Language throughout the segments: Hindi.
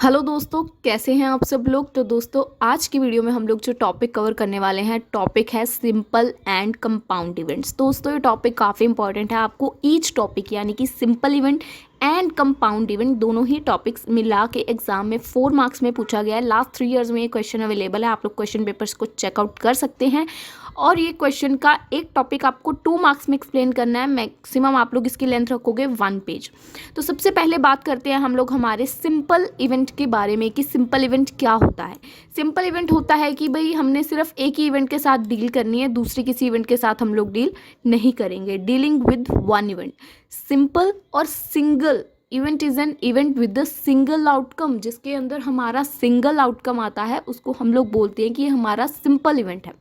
हेलो दोस्तों, कैसे हैं आप सब लोग। तो दोस्तों, आज की वीडियो में हम लोग जो टॉपिक कवर करने वाले हैं, टॉपिक है सिंपल एंड कंपाउंड इवेंट्स। दोस्तों, ये टॉपिक काफ़ी इंपॉर्टेंट है। आपको ईच टॉपिक यानी कि simple event and compound event दोनों ही टॉपिक्स मिला के एग्जाम में 4 मार्क्स में पूछा गया है। लास्ट 3 इयर्स में ये क्वेश्चन अवेलेबल है, आप लोग क्वेश्चन पेपर्स को चेकआउट कर सकते हैं। और ये क्वेश्चन का एक टॉपिक आपको 2 मार्क्स में एक्सप्लेन करना है। मैक्सिमम आप लोग इसकी लेंथ रखोगे 1 पेज। तो सबसे पहले बात करते हैं हम लोग हमारे सिंपल इवेंट के बारे में कि सिंपल इवेंट क्या होता है। सिंपल इवेंट होता है कि भाई हमने सिर्फ एक ही इवेंट के साथ डील करनी है, दूसरे किसी इवेंट के साथ हम लोग डील नहीं करेंगे। Dealing with one event. Simple और single event is an event with the single outcome. जिसके अंदर हमारा सिंगल आउटकम आता है उसको हम लोग बोलते हैं कि ये हमारा सिंपल इवेंट है।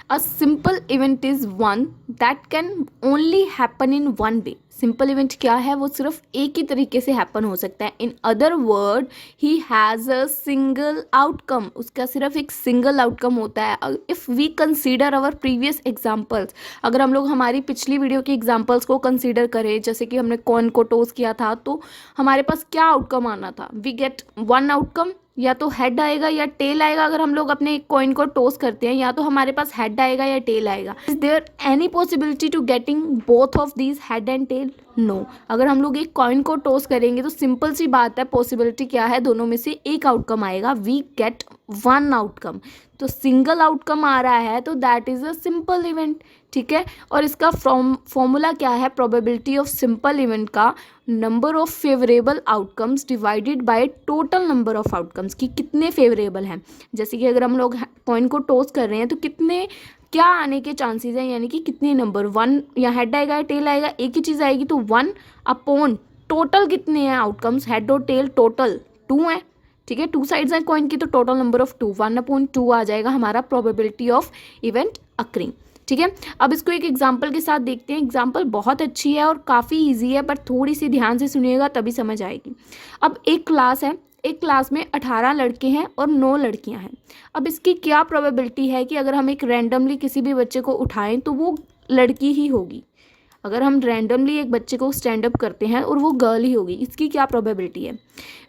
A simple event is one that can only happen in one way. Simple event क्या है, वो सिर्फ एक ही तरीके से हैपन हो सकता है। In other word, he has a single outcome. उसका सिर्फ एक सिंगल आउटकम होता है। If we consider our previous examples, अगर हम लोग हमारी पिछली वीडियो के एग्जाम्पल्स को कंसीडर करें, जैसे कि हमने कॉइन को टॉस किया था, तो हमारे पास क्या आउटकम आना था। वी गेट वन आउटकम, या तो हेड आएगा या टेल आएगा। अगर हम लोग अपने कॉइन को टॉस करते हैं, या तो हमारे पास हेड आएगा या टेल आएगा। Is there any possibility to getting both of these, head and tail? No. अगर हम लोग एक कॉइन को टॉस करेंगे तो सिंपल सी बात है, पॉसिबिलिटी क्या है, दोनों में से एक आउटकम आएगा। We get one outcome. तो सिंगल आउटकम आ रहा है तो that is a simple event. ठीक है। और इसका फॉर्मूला क्या है, प्रोबेबिलिटी ऑफ सिंपल इवेंट का number of favourable outcomes divided by total number of outcomes, कि कितने फेवरेबल हैं। जैसे कि अगर हम लोग कॉइन को टॉस कर रहे हैं तो कितने क्या आने के चांसेस हैं, यानी कि कितने नंबर, वन या हेड आएगा या टेल आएगा, एक ही चीज़ आएगी। तो वन अपॉन टोटल कितने हैं आउटकम्स, हेड और टेल, टोटल 2 है। ठीक है, 2 साइड्स हैं कॉइन की, तो टोटल नंबर ऑफ 2, 1/2 आ जाएगा हमारा प्रोबेबिलिटी ऑफ इवेंट अक्रिंग। ठीक है। अब इसको एक एग्जाम्पल के साथ देखते हैं। एग्जाम्पल बहुत अच्छी है और काफ़ी इजी है, पर थोड़ी सी ध्यान से सुनिएगा तभी समझ आएगी। अब एक क्लास है, एक क्लास में 18 लड़के हैं और 9 लड़कियां हैं। अब इसकी क्या प्रोबेबिलिटी है कि अगर हम एक रैंडमली किसी भी बच्चे को उठाएं तो वो लड़की ही होगी। अगर हम रैंडमली एक बच्चे को स्टैंड अप करते हैं और वो गर्ल ही होगी, इसकी क्या प्रोबेबिलिटी है।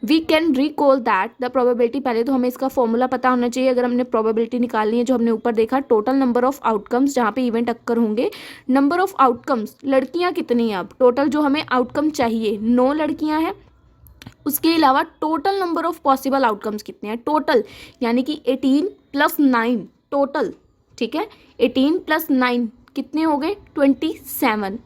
We can recall that the probability. पहले तो हमें इसका फॉर्मूला पता होना चाहिए अगर हमने प्रोबेबिलिटी निकालनी है, जो हमने ऊपर देखा, टोटल नंबर ऑफ आउटकम्स, जहाँ पे इवेंट अक्कर होंगे। नंबर ऑफ आउटकम्स, लड़कियाँ कितनी हैं, अब टोटल जो हमें आउटकम चाहिए 9 लड़कियाँ हैं। उसके अलावा total number of possible outcomes कितने हैं, टोटल यानी कि 18 + 9 टोटल। ठीक है, 18 + 9 कितने हो गए, 27।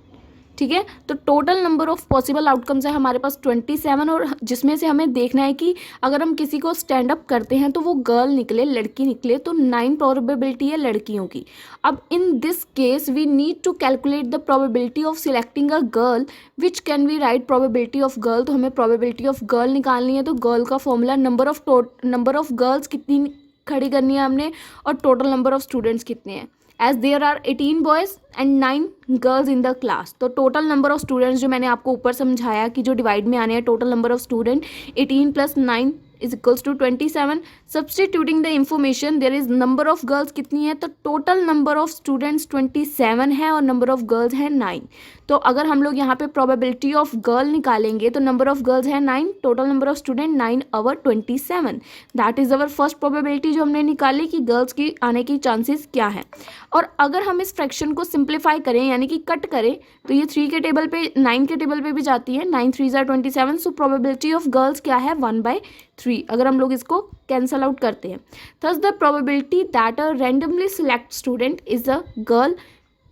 ठीक है, तो total number of possible outcomes है हमारे पास 27, और जिसमें से हमें देखना है कि अगर हम किसी को स्टैंड अप करते हैं तो वो गर्ल निकले, लड़की निकले, तो 9 प्रोबेबिलिटी है लड़कियों की। अब in this case we need to calculate the probability of selecting a girl, which can we write probability of girl. तो हमें प्रोबेबिलिटी ऑफ गर्ल निकालनी है, तो गर्ल का फॉर्मूला नंबर ऑफ गर्ल्स कितनी खड़ी करनी है हमने, और टोटल नंबर ऑफ स्टूडेंट्स कितने हैं। As there are 18 boys and 9 girls in the class, तो टोटल नंबर ऑफ स्टूडेंट्स जो मैंने आपको ऊपर समझाया कि जो डिवाइड में आने हैं, total number of student 18 + 9 is equals to 27। Substituting the information, there is number of girls कितनी है, तो टोटल नंबर ऑफ स्टूडेंट्स 27 है और नंबर ऑफ गर्ल्स है 9। तो अगर हम लोग यहाँ पे प्रोबेबिलिटी ऑफ गर्ल निकालेंगे तो नंबर ऑफ गर्ल्स है 9, total number of student 9/27। That is our first probability जो हमने निकाली कि गर्ल्स की आने की चांसेस क्या है। और अगर हम इस फ्रैक्शन को सिंप्लीफाई करें यानी कि कट करें, तो ये 3 के टेबल पे, 9 के टेबल पे भी जाती है, 9 3 = 27। सो प्रोबेबिलिटी ऑफ गर्ल्स क्या है, 1/3। अगर हम लोग इसको कैंसल आउट करते हैं, thus the probability that a randomly select student is a girl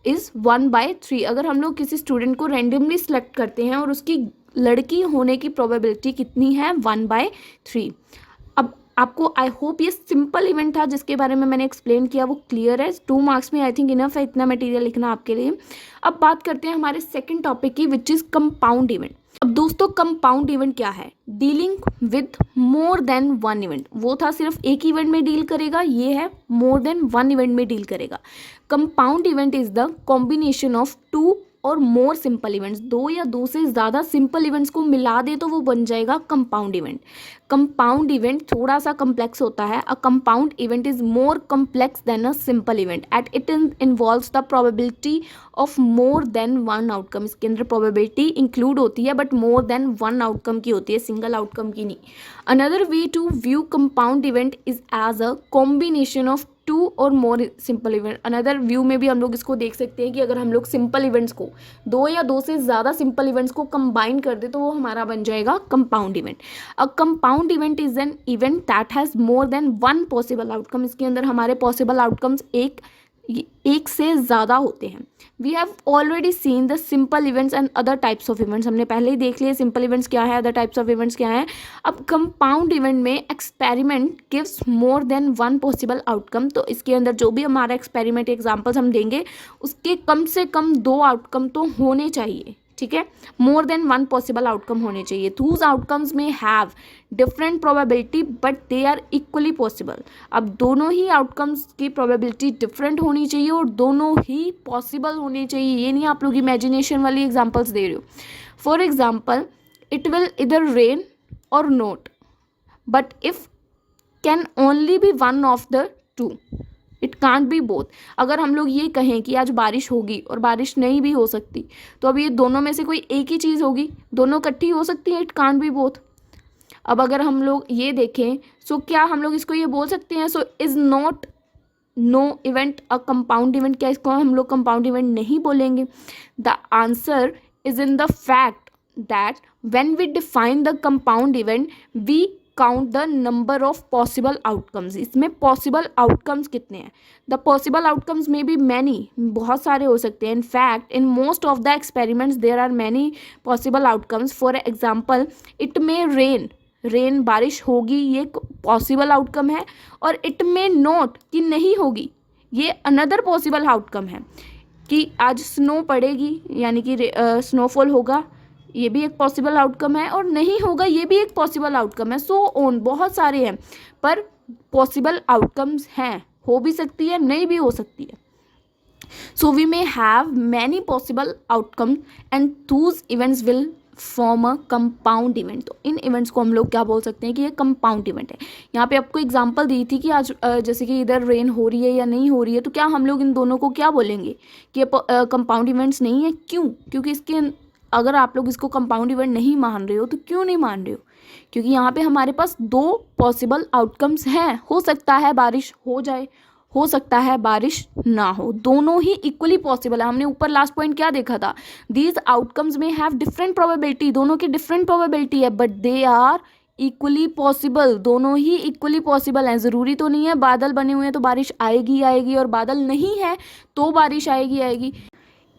is 1/3। अगर हम लोग किसी स्टूडेंट को रैंडमली सिलेक्ट करते हैं और उसकी लड़की होने की प्रोबेबिलिटी कितनी है, 1/3। अब आपको आई होप ये सिंपल इवेंट था जिसके बारे में मैंने एक्सप्लेन किया वो क्लियर है। 2 मार्क्स में आई थिंक इनफ है इतना मटेरियल लिखना आपके लिए। अब बात करते हैं हमारे सेकंड टॉपिक की, विच इज़ कंपाउंड इवेंट। अब दोस्तों, कंपाउंड इवेंट क्या है, dealing with more than one event. वो था सिर्फ एक इवेंट में डील करेगा, ये है मोर देन वन इवेंट में डील करेगा। Compound event is the combination of 2 और मोर सिंपल इवेंट्स, दो या दो से ज़्यादा सिंपल इवेंट्स को मिला दे तो वो बन जाएगा कंपाउंड इवेंट। कंपाउंड इवेंट थोड़ा सा कम्प्लेक्स होता है। A compound event is more complex than a simple event at it involves the probability of more than one outcome. इसके अंदर प्रोबेबिलिटी इंक्लूड होती है but more than one outcome की होती है, सिंगल आउटकम की नहीं। Another way to view compound event is as a combination of two और more simple event. Another view में भी हम लोग इसको देख सकते हैं कि अगर हम लोग सिंपल इवेंट्स को, दो या दो से ज़्यादा सिंपल इवेंट्स को कंबाइन कर दे तो वो हमारा बन जाएगा compound event. A compound event is an event that has more than one possible outcome. इसके अंदर हमारे पॉसिबल आउटकम्स एक से ज़्यादा होते हैं। We have already seen the simple events and other types of events. हमने पहले ही देख लिया सिंपल इवेंट्स क्या है, अदर टाइप्स ऑफ इवेंट्स क्या है। अब कंपाउंड इवेंट में एक्सपेरिमेंट गिव्स मोर देन वन पॉसिबल आउटकम। तो इसके अंदर जो भी हमारा एक्सपेरिमेंट एग्जाम्पल्स हम देंगे उसके कम से कम दो आउटकम तो होने चाहिए, ठीक है। More than one possible outcome होने चाहिए। दूज आउटकम्स में have different probability but they are equally possible. अब दोनों ही आउटकम्स की प्रोबेबिलिटी डिफरेंट होनी चाहिए और दोनों ही पॉसिबल होने चाहिए। ये नहीं आप लोग इमेजिनेशन वाली एग्जांपल्स दे रहे हो। For example, it will either rain or not but if can only be one of the two, it can't be both. अगर हम लोग ये कहें कि आज बारिश होगी और बारिश नहीं भी हो सकती तो अब ये दोनों में से कोई एक ही चीज़ होगी, दोनों इकट्ठी हो सकती है, इट कांट बी बोथ। अब अगर हम लोग ये देखें सो क्या हम लोग इसको ये बोल सकते हैं, so is not no event a compound event. क्या इसको हम लोग कंपाउंड इवेंट नहीं बोलेंगे? The answer is in the fact that when we define the compound event we count the number of possible outcomes. इसमें पॉसिबल आउटकम्स कितने हैं? द पॉसिबल आउटकम्स में भी मैनी, बहुत सारे हो सकते हैं। In fact in most of the experiments there are many possible outcomes. For example, it may rain, rain बारिश होगी ये एक पॉसिबल आउटकम है, और इट मे नॉट कि नहीं होगी ये अनदर पॉसिबल आउटकम है। कि आज स्नो पड़ेगी यानी कि स्नोफॉल होगा ये भी एक पॉसिबल आउटकम है, और नहीं होगा ये भी एक पॉसिबल आउटकम है। सो ऑन, बहुत सारे हैं पर पॉसिबल आउटकम्स हैं, हो भी सकती है नहीं भी हो सकती है। So we may have many possible outcome and those events will form a compound event. तो इन इवेंट्स को हम लोग क्या बोल सकते हैं कि ये कंपाउंड इवेंट है। यहाँ पे आपको एग्जांपल दी थी कि आज जैसे कि इधर रेन हो रही है या नहीं हो रही है, तो क्या हम लोग इन दोनों को क्या बोलेंगे कि ये कंपाउंड इवेंट्स नहीं है? क्यों? क्योंकि इसके अगर आप लोग इसको कंपाउंड इवेंट नहीं मान रहे हो तो क्यों नहीं मान रहे हो? क्योंकि यहाँ पे हमारे पास दो पॉसिबल आउटकम्स हैं। हो सकता है बारिश हो जाए, हो सकता है बारिश ना हो, दोनों ही इक्वली पॉसिबल है। हमने ऊपर लास्ट पॉइंट क्या देखा था? दीज आउटकम्स में हैव डिफरेंट प्रोबेबिलिटी, दोनों की डिफरेंट प्रोबेबिलिटी है but they are equally possible. दोनों ही इक्वली पॉसिबल हैं। ज़रूरी तो नहीं है बादल बने हुए हैं तो बारिश आएगी आएगी, और बादल नहीं है तो बारिश आएगी आएगी।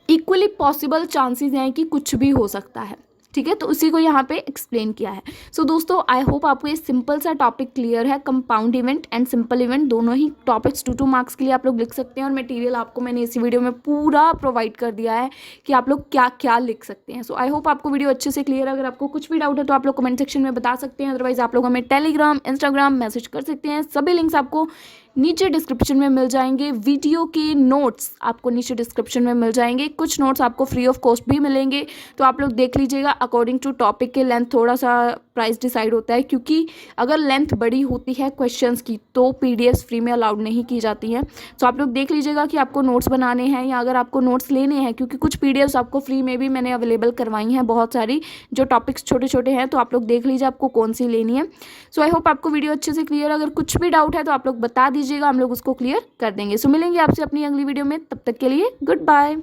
इक्वली पॉसिबल चांसेस हैं कि कुछ भी हो सकता है, ठीक है। तो उसी को यहाँ पे एक्सप्लेन किया है। सो दोस्तों, आई होप आपको ये सिंपल सा टॉपिक क्लियर है। Compound event and simple event दोनों ही टॉपिक्स 2 मार्क्स के लिए आप लोग लिख सकते हैं, और मटेरियल आपको मैंने इसी वीडियो में पूरा प्रोवाइड कर दिया है कि आप लोग क्या क्या लिख सकते हैं। सो आई होप आपको वीडियो अच्छे से क्लियर है। अगर आपको कुछ भी डाउट है तो आप लोग कमेंट सेक्शन में बता सकते हैं, अदरवाइज आप लोग हमें टेलीग्राम, इंस्टाग्राम मैसेज कर सकते हैं। सभी लिंक्स आपको नीचे डिस्क्रिप्शन में मिल जाएंगे। वीडियो के नोट्स आपको नीचे डिस्क्रिप्शन में मिल जाएंगे। कुछ नोट्स आपको फ्री ऑफ कॉस्ट भी मिलेंगे, तो आप लोग देख लीजिएगा। अकॉर्डिंग टू टॉपिक के लेंथ थोड़ा सा प्राइस डिसाइड होता है, क्योंकि अगर लेंथ बड़ी होती है क्वेश्चंस की तो पीडीएफ्स फ्री में अलाउड नहीं की जाती हैं। तो आप लोग देख लीजिएगा कि आपको नोट्स बनाने हैं या अगर आपको नोट्स लेने हैं, क्योंकि कुछ पीडीएफ्स आपको फ्री में भी मैंने अवेलेबल करवाई हैं बहुत सारी, जो टॉपिक्स छोटे छोटे हैं। तो आप लोग देख लीजिए आपको कौन सी लेनी है। सो आई होप आपको वीडियो अच्छे से क्लियर। अगर कुछ भी डाउट है तो आप लोग बता दीजिएगा, हम लोग उसको क्लियर कर देंगे। सो मिलेंगे आपसे अपनी अगली वीडियो में, तब तक के लिए गुड बाय।